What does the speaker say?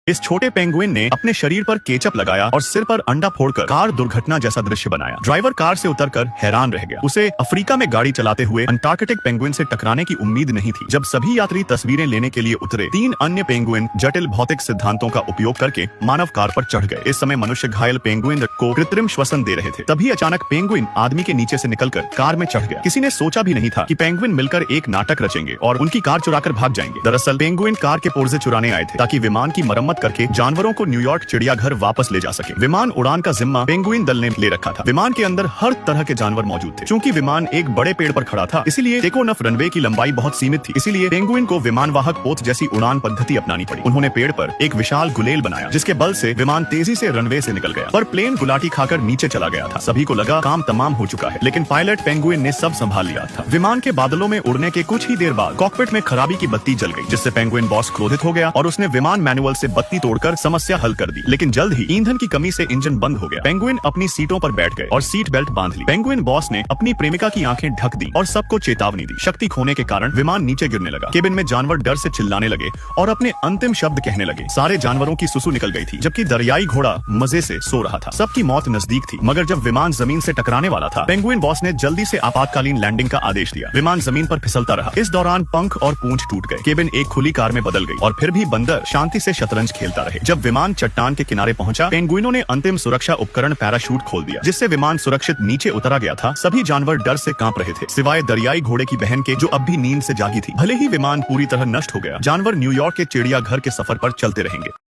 इस छोटे पेंगुइन ने अपने शरीर पर केचप लगाया और सिर पर अंडा फोड़कर कार दुर्घटना जैसा दृश्य बनाया। ड्राइवर कार से उतरकर हैरान रह गया। उसे अफ्रीका में गाड़ी चलाते हुए अंटार्कटिक पेंगुइन से टकराने की उम्मीद नहीं थी। जब सभी यात्री तस्वीरें लेने के लिए उतरे, 3 अन्य पेंगुइन जटिल भौतिक सिद्धांतों का उपयोग करके मानव कार पर चढ़ गए। इस समय मनुष्य घायल पेंगुइन को कृत्रिम श्वसन दे रहे थे। तभी अचानक पेंगुइन आदमी के नीचे से निकलकर कार में चढ़ गया। किसी ने सोचा भी नहीं था कि पेंगुइन मिलकर एक नाटक रचेंगे और उनकी कार चुराकर भाग जाएंगे। दरअसल पेंगुइन कार के पुर्जे चुराने आए थे ताकि विमान की मरम्मत करके जानवरों को न्यूयॉर्क चिड़ियाघर वापस ले जा सके। विमान उड़ान का जिम्मा पेंगुइन दल ने ले रखा था। विमान के अंदर हर तरह के जानवर मौजूद थे। चूंकि विमान एक बड़े पेड़ पर खड़ा था, इसलिए टेकोनफ रनवे की लंबाई बहुत सीमित थी। इसीलिए पेंगुइन को विमान वाहक पोत जैसी उड़ान पद्धति अपनानी पड़ी। उन्होंने पेड़ पर एक विशाल गुलेल बनाया, जिसके बल से विमान तेजी से रनवे से निकल गया। पर प्लेन गुलाटी खाकर नीचे चला गया था। सभी को लगा काम तमाम हो चुका है, लेकिन पायलट पेंगुइन ने सब संभाल लिया था। विमान के बादलों में उड़ने के कुछ ही देर बाद कॉकपिट में खराबी की बत्ती जल गई, जिससे पेंगुइन बॉस क्रोधित हो गया और उसने विमान मैनुअल से बत्ती तोड़कर समस्या हल कर दी। लेकिन जल्द ही ईंधन की कमी से इंजन बंद हो गया। पेंगुइन अपनी सीटों पर बैठ गए और सीट बेल्ट बांध ली। पेंगुइन बॉस ने अपनी प्रेमिका की आंखें ढक दी और सबको चेतावनी दी। शक्ति खोने के कारण विमान नीचे गिरने लगा। केबिन में जानवर डर से चिल्लाने लगे और अपने अंतिम शब्द कहने लगे। सारे जानवरों की सुसु निकल गई थी, जबकि दरियाई घोड़ा मजे से सो रहा था। सबकी मौत नजदीक थी, मगर जब विमान जमीन से टकराने वाला था, पेंगुइन बॉस ने जल्दी से आपातकालीन लैंडिंग का आदेश दिया। विमान जमीन पर फिसलता रहा। इस दौरान पंख और पूंछ टूट गए। केबिन एक खुली कार में बदल गई और फिर भी बंदर शांति से शतरंज खेलता रहे। जब विमान चट्टान के किनारे पहुंचा, पेंगुइनों ने अंतिम सुरक्षा उपकरण पैराशूट खोल दिया, जिससे विमान सुरक्षित नीचे उतरा गया था। सभी जानवर डर से कांप रहे थे, सिवाय दरियाई घोड़े की बहन के, जो अब भी नींद से जागी थी। भले ही विमान पूरी तरह नष्ट हो गया, जानवर न्यूयॉर्क के चिड़ियाघर के सफर पर चलते रहेंगे।